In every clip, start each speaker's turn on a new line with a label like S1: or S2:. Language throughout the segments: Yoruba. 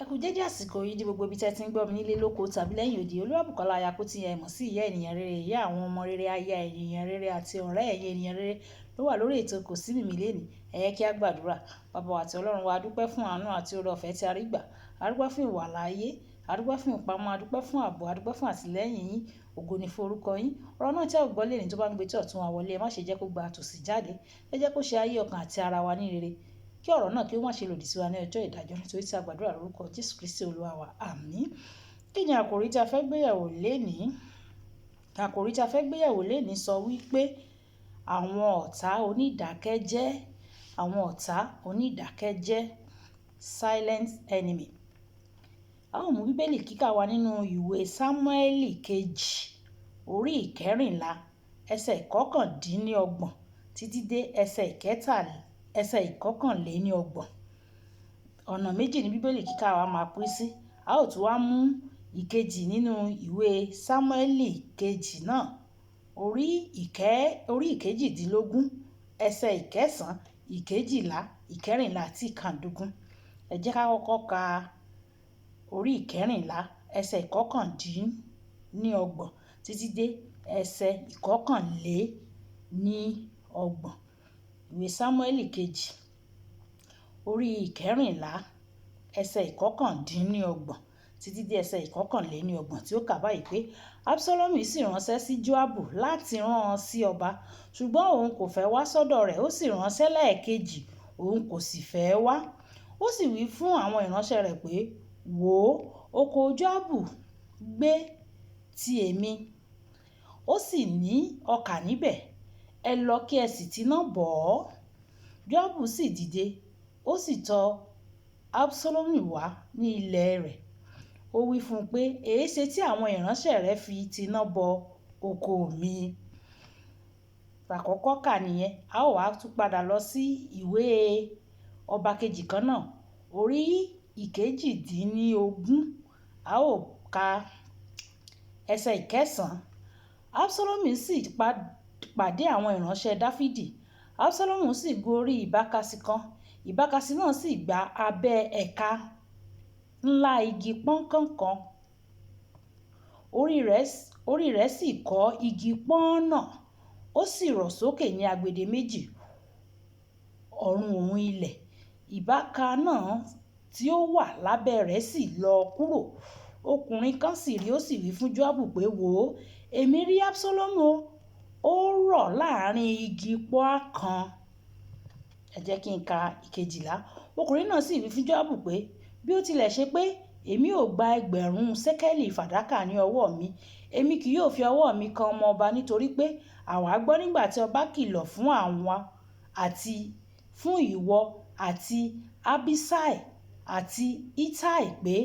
S1: Ẹ kú dédé àsìkò yìí ní gbogbo ibi tẹ́ ti ń gbọ́ mi nílé lóko tàbí lẹ́yìn odi. Olúwàbùkọ́lá Ayakútì ẹ mọ̀ sí ìyá ènìyàn rere, ìyá àwọn ọmọ rere, aya ènìyàn rere àti ọ̀rẹ́ ẹ̀yin ènìyàn rere ló wà lórí ètò Kò Sí Mìmí lénìí. Ẹ yẹ kí a gbàdúrà. Bàbá wa àti Ọlọ́run wa, a dúpẹ́ fún àánú àti oore ọ̀fẹ́ tí a rí gbà. A dúpẹ́ fún ìwà láàyè, a dúpẹ́ fún ìpamọ́, a dúpẹ́ fún ààbò, a dúpẹ́ fún àtìlẹ́yìn yín. Ògo ni fún orúkọ yín. Ọ̀rọ̀ náà tí a gbọ́ lẹ́ni tó bá ń gbé tí ọ̀tún wa wọlé, ẹ má ṣe jẹ́ kó gba àtòsí jáde. Ẹ jẹ́ kó ṣe ayé ọkàn àti ara wa ní rere. Kí ọ̀rọ̀ náà kí ó má ṣe lòdì sí wa ní ọjọ́ ìdájọ́, nítorí tí a gbàdúrà lórúkọ Jésù Kristi Olúwa wa. Àmín. Kí ni àkòrí tí a fẹ́ gbéyẹ̀wò lénìí? Àkòrí tí a fẹ́ gbéyẹ̀wò lénìí sọ wípé àwọn ọ̀tá onídàkẹ́jẹ́, àwọn ọ̀tá onídàkẹ́jẹ́, silent enemy. A ó mú Bíbélì kíkà wa nínú ìwé Sámúẹ́lì kejì orí ìkẹrìnlá ẹsẹ̀ ìkọkàndínlọ́gbọ̀n títí dé ẹsẹ̀ ìkọkànléníọgbọ̀n. Ọ̀nà méjì ni Bíbélì kíkà wa máa pín sí. A ó tún wá mú ìkejì nínú ìwé Sámúẹ́lì kejì náà orí ìkejìdínlógún ẹsẹ̀ ìkẹsàn-án, ìkejìlá, ìkẹrìnlá àti ìkàndógún. Ẹ jẹ́ ká kọ́kọ́ ka orí ìkẹrìnlá ẹsẹ̀ ìkọkàndínlọ́gbọ̀n títí dé ẹsẹ̀ ìkọkànléníọgbọ̀n. Ìwé Sámúẹ́lì kejì orí ìkẹrìnlá ẹsẹ̀ ìkọkàndínlọ́gbọ̀n títí dé ẹsẹ̀ ìkọkànléníọgbọ̀n, tí ó kà báyìí pé Absalomu sì ránṣẹ́ sí Joabu láti rán an sí ọba, ṣùgbọ́n òun kò fẹ́ wá sọ́dọ̀ rẹ̀. Ó sì ránṣẹ́ lẹ́ẹ̀kejì, òun kò sì fẹ́ wá. Ó sì wí fún àwọn ìránṣẹ́ rẹ̀ pé, wò ó, oko Joabu gbé ti èmi, ó sì ní ọkà níbẹ̀. Ẹ lọ kí ẹ sì tiná bọ̀ ọ́. Joabu sì dìde, ó sì tọ̀ Absalomu wá ní ilẹ̀ rẹ̀. Ó wí fún un pé, èéṣe tí àwọn ìránṣẹ́ rẹ fi tiná bọ oko mi? Àkọ́kọ́ kà nìyẹn. A ó wá tún padà lọ sí ìwé ọba kejì kan náà orí ìkejìdínlógún. A ó ka ẹsẹ̀ ìkẹsàn-án. Absalomu sì pàdé àwọn ìránṣẹ́ Dáfídì. Absalomu sì gun orí ìbákasí kan. Ìbákasí náà sì gba abẹ́ ẹ̀ka ńlá igi pọ́nkán kan. Orí rẹ̀ sì kọ́ igi pọ́n náà. Ó sì rọ̀ sókè ní agbede méjì, ọ̀run òun ilẹ̀. Ìbáka náà tí ó wà lábẹ́ rẹ̀ sì lọ kúrò. Ọkùnrin kan sì rí, ó sì wí fún Joabu pé, wò ó, èmi rí Absalomu, ó rọ̀ láàrin igi pọ́n kan. Ẹ jẹ́ kí n ka ìkejìlá. Ọkùnrin náà sì wí fún Joabu pé, bí ó tilẹ̀ ṣe pé èmi ò gba 1000 ṣékélì fàdákà ní ọwọ́ mi, èmi kì yóò fi ọwọ́ mi kan ọmọ ọba, nítorí pé àwa gbọ́ nígbà tí ọba kìlọ̀ fún àwọn àti fún ìwọ àti Abiṣai àti Itai pé,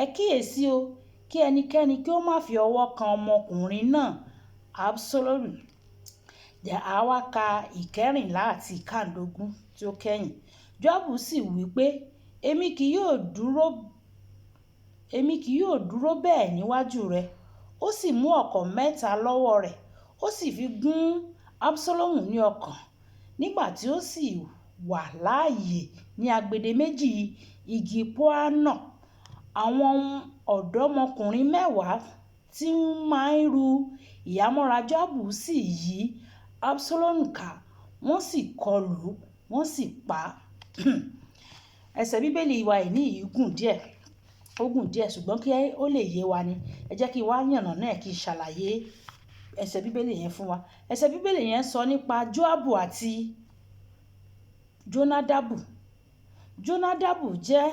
S1: ẹ kíyèsí o, kí ẹnikẹ́ni kí ó má fi ọwọ́ kan ọmọkùnrin náà, Absalomu. A wá ka ìkẹrìnlá àti ìkàndógún tí ó kẹ́yìn. Joabu sì wí pé, èmi kì yóò dúró bẹ́ẹ̀ níwájú rẹ. Ó sì mú ọ̀kọ̀ 3 lọ́wọ́ rẹ̀, ó sì fi gún Absalomu ní ọkàn. Nígbà tí ó sì wà láàyè ní agbede méjì igi pọ́n náà, àwọn ọ̀dọ́mọkùnrin 10 tí máa ń ru ìhámọ́ra Joabu sì yí Absalomu ká, wọ́n sì kọlù, wọ́n sì pa á. Ẹsẹ̀ Bíbélì wa ní gùn díẹ̀, ó gùn díẹ̀, ṣùgbọ́n kí ó lè yé wa ni. Ẹ jẹ́ kí n wá yànnà náà kí n ṣàlàyé ẹsẹ̀ Bíbélì yẹn fún wa. Ẹsẹ̀ Bíbélì yẹn sọ nípa Joabu àti Jonadabu. Jonadabu jẹ́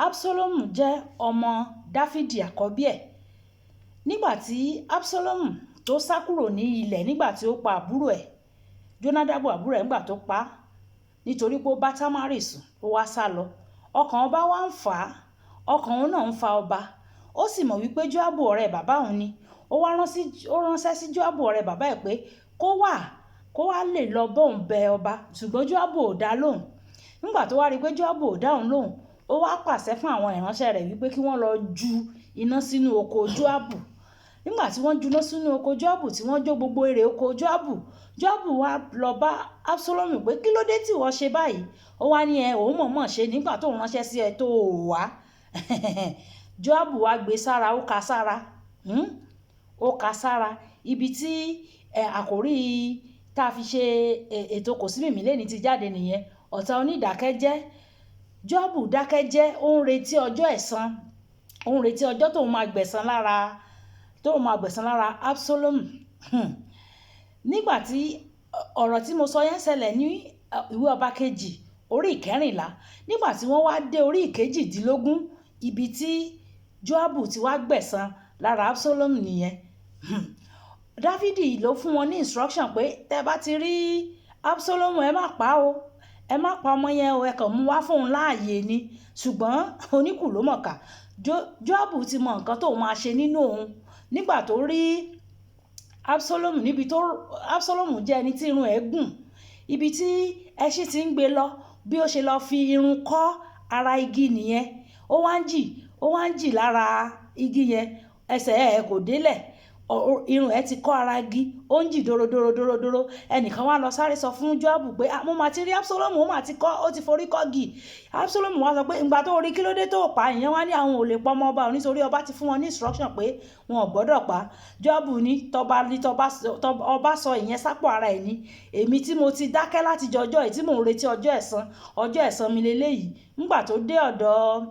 S1: Absalomu jẹ́ ọmọ Dáfídì àkọ́bí ẹ̀. Nígbà tí Absalomu tó sá kúrò ní ilẹ̀, nígbà tí ó pa àbúrò ẹ̀, Jonadabu àbúrò ẹ̀, nígbà tó pa á nítorí pé ó bá Támárì sùn, ó wá sá lọ. Ọkàn ọba wá ń fà á, ọkàn òun náà ń fa ọba. Ó sì mọ̀ wípé Joabu ọ̀rẹ́ bàbá òun ni. Ó ránṣẹ́ sí Joabu ọ̀rẹ́ bàbá ẹ̀ pé kó wá lè lọ bóun bẹ ọba, ṣùgbọ́n Joabu ò dá lóhùn. Nígbà tó wá rí pé Joabu ò dáhùn lóhùn, ó wá pàṣẹ fún àwọn ìránṣẹ́ rẹ̀ wípé kí wọ́n lọ ju iná sínú oko Joabu. nígbà tí wọ́n juná sínú oko Joabu tí wọ́n jó gbogbo èrè oko Joabu wá lọ bá Absalomu pé kí ló dé tí wọ́n ṣe báyìí. Ó wá ní òun mọ̀ọ́mọ̀ ṣe nígbà tó ránṣẹ́ sí ẹ tó wá. Joabu wá gbé sára, ó ka sára, ó ka sára. Ibi tí àkòrí tá a fi ṣe ètò kò sí mìmí lẹ́ni ti jáde nìyẹn. Ọ̀tá onídàkẹ́jẹ́. Joabu dákẹ́jẹ́, ó ń retí ọjọ́ ẹ̀san, ó ń retí ọjọ́ tóun máa gbẹ̀san lára Absalomu. Nígbà tí ọ̀rọ̀ tí mo sọ yẹn ṣẹlẹ̀ ní ìwé ọba kejì orí 14, nígbà tí wọ́n wá dé orí 18, ibi tí Joabu ti wá gbẹ̀san lára Absalomu nìyẹn. Dávidi ló fún wọn ní instruction pé tẹ́ bá ti rí Absalomu ẹ má pa o, ẹ má pa ọmọ yẹn o, ẹ kàn mú wá fóun láàyè ni. Ṣùgbọ́n oníkù ló mọ̀ọ́kà. Joabu ti mọ nǹkan tóun máa ṣe nínú òun nígbà tó rí Absalomu, níbi tó Absalomu jẹ́ ẹni tí irun ẹ̀ gùn, ibi tí ẹṣin ti ń gbé lọ, bí ó ṣe lọ fi irun kọ́ ara igi nìyẹn. Ó wá ń jì lára igi yẹn, ẹsẹ̀ ẹ̀ kò délẹ̀, irun ẹ̀ ti kọ́ ara igi, ó ń jì dòròdòrò. Ẹnìkan wá lọ sáré sọ fún Joabu pé mo máa ti rí Absalomu, ó ti forí kọ́gi. Absalomu wá sọ pé ìgbà tó rí kí ló dé tó pa. Ìyẹn wá ní àwọn ò lè pa ọmọ ọba nítorí ọba ti fún wọn ní instruction pé wọn ò gbọ́dọ̀ pa. Joabu ní ọba sọ ìyẹn sápò ara ẹ̀ ní. Èmi tí mo ti dákẹ́ láti jọjọ́ yìí tí mò ń retí ọjọ́ ẹ̀san mi leléyìí. Nígbà tó dé ọ̀dọ̀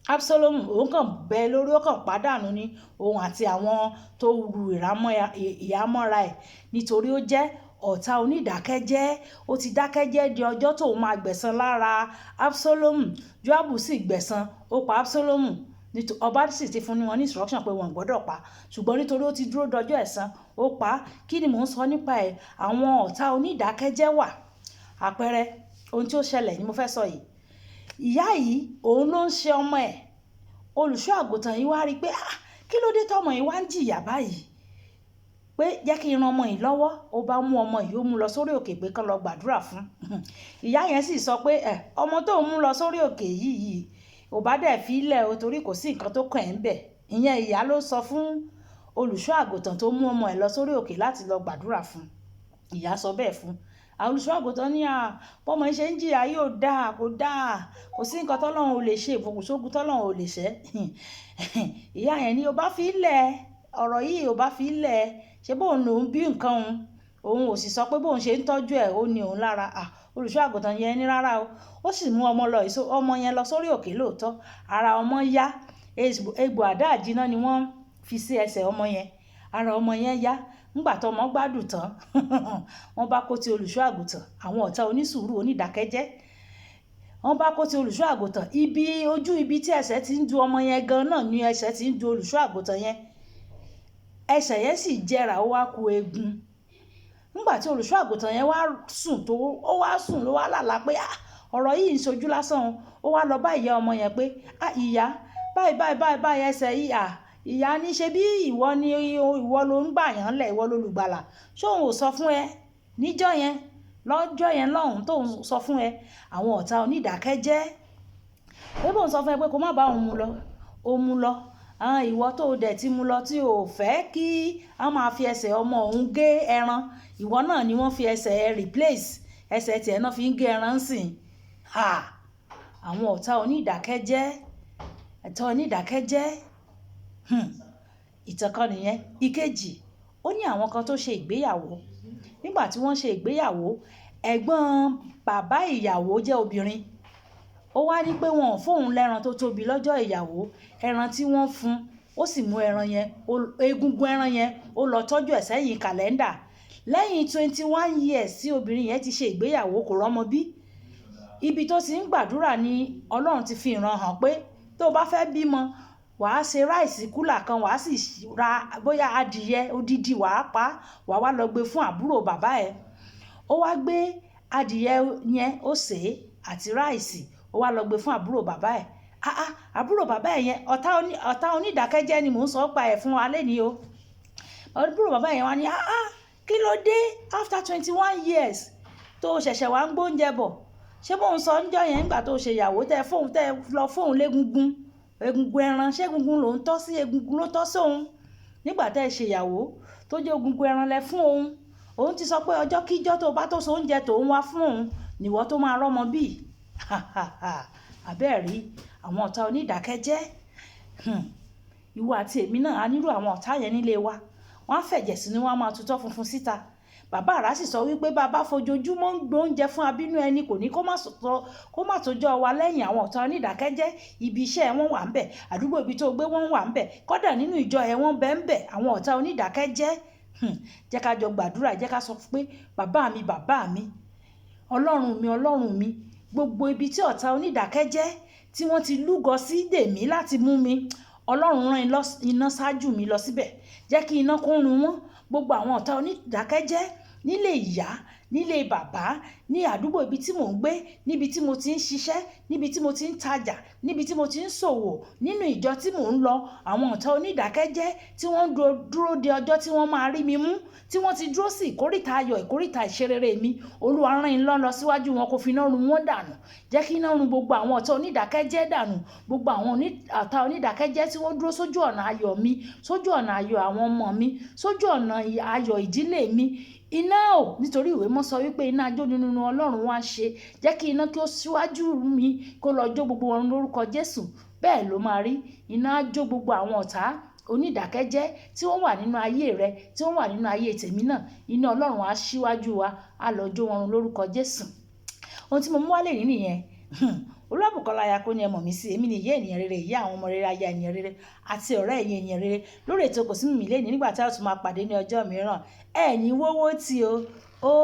S1: Absalomu, òun kàn bẹ́ lórí, ó kàn pàdánù ní òun àti àwọn tó ru ìhámọ́ra ẹ̀, nítorí ó jẹ́ ọ̀tá onídàkẹ́jẹ́. Ó ti dákẹ́jẹ́ di ọjọ́ tóun máa gbẹ̀san lára Absalomu. Joabu sì gbẹ̀san, ó pa Absalomu. Ọba sì ti fún wọn ní instruction pé wọn gbọ́dọ̀ pa, ṣùgbọ́n nítorí ó ti dúró dọjọ́ ẹ̀san, ó pa. Kí ni mò ń sọ nípa ẹ̀? Àwọn ọ̀tá onídàkẹ́jẹ́ wà. Àpẹẹrẹ ohun tí ó ṣẹlẹ̀ ni mo fẹ́ sọ yìí. Ìyá yìí òun ló ń ṣe ọmọ ẹ̀. Olùṣọ́ àgùntàn yìí wá rí pé kí ló dé tọ́mọ yìí wá ń jìyà báyìí, pé jẹ́ kí n ran ọmọ yìí lọ́wọ́. Ó bá mú ọmọ yìí, ó mú lọ sórí òkè pé kán lọ gbàdúrà fún. Ìyá yẹn sì sọ pé ọmọ tó mú lọ sórí òkè yìí ò bá dẹ̀ fi ilẹ̀ o, torí kò sí nǹkan tó kàn ẹ́ ń bẹ̀. Ìyẹn ìyá ló sọ fún olùṣọ́ àgùntàn tó mú ọmọ ẹ̀ lọ sórí òkè láti lọ gbàdúrà fún. Ìyá sọ bẹ́ẹ̀ fún. Àwọn olùṣọ́ àgùntàn ní bọ́mọ ṣe ń jìyà yóò dáa, kò dáa, kò sí nǹkan tọ́lọ́run ò lè ṣe, ìfòkùsógun tọ́lọ́run ò lè ṣẹ́. Ìyá yẹn ní ó bá fi ilẹ̀, ọ̀rọ̀ yìí ò bá fi ilẹ̀, ṣé bóun lòún bí nǹkan òun ò sì sọ pé bóun ṣe ń tọ́jú ẹ̀ ó ní òun lára. Olùṣọ́ àgùntàn yẹn ní rárá o. Ó sì mú ọmọ yẹn lọ sórí òkè lóòótọ́. Ara ọmọ yá, egbò àdá àjínà ni wọ́n fi sí ẹsẹ̀ ọmọ yẹn. Ara ọmọ yẹn yá. Nígbà tó ọmọ gbádùn tán, wọ́n bá kó ti olùṣọ́ àgùntàn. Àwọn ọ̀tá onísùúrù onídàkẹ́jẹ́, wọ́n bá kó ti olùṣọ́ àgùntàn. Ojú ibi tí ẹsẹ̀ ti ń du ọmọ yẹn gan náà ni ẹsẹ̀ ti ń du olùṣọ́ àgùntàn yẹn. Ẹsẹ̀ yẹn sì jẹrà, ó wá ku eegun. Nígbà tí olùṣọ́ àgùntàn yẹn wá sùn ló wá lálàá pé ọ̀rọ̀ yìí ń ṣojú lásán. Ó wá lọ bá ìyá ọmọ yẹn pé ìyá báyìí ẹsẹ̀ yìí ìyá ní ṣe bí ìwọ ló ń gbà yàn lẹ̀, ìwọ lolùgbàlà. Ṣé òun ò sọ fún ẹ lọ́jọ́ yẹn lọ́hùn tó ń sọ fún ẹ? Àwọn ọ̀tá onídàkẹ́jẹ́. Pé bóun sọ fún ẹ pé kó má bá òun mú lọ, ó mú lọ. Ìwọ tó dẹ̀ ti mú lọ tí ò fẹ́ kí a máa fi ẹsẹ̀ ọmọ òun gé ẹran, ìwọ náà ni wọ́n fi ẹsẹ̀ replace, ẹsẹ̀ tiẹ̀ náà fi ń gé ẹran sìn. Àwọn ọ̀tá onídàkẹ́jẹ́. Ìtàn kan nìyẹn. Ìkejì, ó ní àwọn kan tó ṣe ìgbéyàwó. Nígbà tí wọ́n ṣe ìgbéyàwó, ẹ̀gbọ́n bàbá ìyàwó jẹ́ obìnrin. Ó wá ní pé wọn ò fóun lẹ́ran tó tóbi lọ́jọ́ ìyàwó. Ẹran tí wọ́n fún, ó sì mú ẹran yẹn, egungun ẹran yẹn, ó lọ tọ́jú ẹ̀ sẹ́yìn kàlẹ́ndà. Lẹ́yìn 21 years tí obìnrin yẹn ti ṣe ìgbéyàwó, kò rọ́mọ bí. Ibi tó ti ń gbàdúrà ni Ọlọ́run ti fi ìran hàn pé tó bá fẹ́ bímọ, wàá ṣe ráìsì kúlà kan, wàá sì ra bóyá adìyẹ odidi, wàá pa, wàá wá lọ gbé fún àbúrò bàbá ẹ̀. Ó wá gbé adìyẹ yẹn, ó sè é àti ráìsì, ó wá lọ gbé fún àbúrò bàbá ẹ̀. Àbúrò bàbá ẹ̀ yẹn, ọ̀tá onídàkẹ́jẹ́ ni mò ń sọ pa ẹ̀ fún wa lẹ́ni o. Àbúrò bàbá yẹn wá ní kí ló dé after 21 years tó ṣẹ̀ṣẹ̀ wá ń gbóúnjẹ bọ̀? Ṣé bóun sọ ń jọ yẹn nígbà tó ṣe ìyàwó tẹ́ lọ fóun légungun ẹran, ṣé egungun ló ń tọ́ sí, egungun ló tọ́ sí òun? nígbà tẹ́ ẹ ṣèyàwó tó jẹ́ egungun ẹran lẹ fún òun ti sọ pé ọjọ́ kíjọ́ tó bá tó so oúnjẹ tòun wá fún òun nìwọ tó máa rọ́mọ bí àbẹ́ẹ̀ rí àwọn ọ̀tá onídàkẹ́jẹ́ ìwọ àti èmi náà a nírú àwọn ọ̀tá yẹn nílé wa wọ́n á fẹ̀jẹ̀ sí ni wọ́n á máa tutọ́ funfun síta bàbá àrá sì sọ wípé bàbá fojoojúmọ́ ń gbé oúnjẹ fún abínú ẹni kò ní kó má tójọ́ wa lẹ́yìn àwọn ọ̀tá onídàkẹ́jẹ́ ibi iṣẹ́ wọn wà ń bẹ̀ àdúgbò ibi tó gbé wọn wà ń bẹ̀ kódà nínú ìjọ ẹ̀ wọ́n bẹ̀ ń bẹ̀ àwọn ọ̀tá onídàkẹ́jẹ́ jẹ́ ká jọ gbàdúrà jẹ́ ká sọ pé bàbá mi ọlọ́run mi gbogbo ibi tí ọ̀tá onídàkẹ́jẹ́ tí wọ́n ti lúgọ sí dèmí láti mú mi ọlọ́run rán iná ṣáájú mi lọ síbẹ̀ jẹ́ kí iná kó run wọ́n gbogbo àwọn ọ̀tá onídàkẹ́jẹ́ nílé ìyá nílé bàbá ní àdúgbò ibi tí mò ń gbé níbi tí mo ti ń ṣiṣẹ́ níbi tí mo ti ń tajà níbi tí mo ti ń ṣòwò nínú ìjọ tí mò ń lọ àwọn ọ̀tá onídàkẹ́jẹ́ tí wọ́n ń dúró de ọjọ́ tí wọ́n máa rí mi mú tí wọ́n ti dúró sí ìkórìtà ayọ̀ ìkórìtà ìṣerere mi Olúwa rán iná lọ síwájú wọn kó fi iná run wọ́n dànù jẹ́ kí iná run gbogbo àwọn ọ̀tá onídàkẹ́jẹ́ dànù gbogbo àwọn ọ̀tá onídàkẹ́jẹ́ tí wọ́n dúró sójú ọ̀nà ayọ̀ mi sójú ọ̀nà ayọ̀ àwọn ọmọ mi sójú ọ̀nà ayọ̀ ìdílé mi iná ò nítorí ìwé mọ́ sọ wípé iná ajónirun Ọlọ́run wá ṣe jẹ́ kí iná kí ó síwájú mi kó lọ jó gbogbo wọn lórúkọ Jésù bẹ́ẹ̀ ló máa rí iná á jó gbogbo àwọn ọ̀tá onídàkẹ́jẹ́ tí wọ́n wà nínú ayé rẹ tí wọ́n wà nínú ayé tèmi náà iná Ọlọ́run á síwájú wa á lọ jó wọn lórúkọ Jésù ohun tí mo mú wálé rí nìyẹn Olúwàbùkọ́lá Ayako ni ẹ mọ̀ mí sí èmi ni ìyá ènìyàn rere ìyá àwọn ọmọ rere aya ènìyàn rere àti ọ̀rẹ́ ẹ̀yin ènìyàn rere lórí ètò Kò Sí Mímì lẹ́yìn nígbà tí a tún máa pàdé ní ọjọ́ mìíràn ẹ̀yin wọ́wọ́ tí ó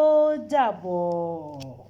S1: dàbọ̀.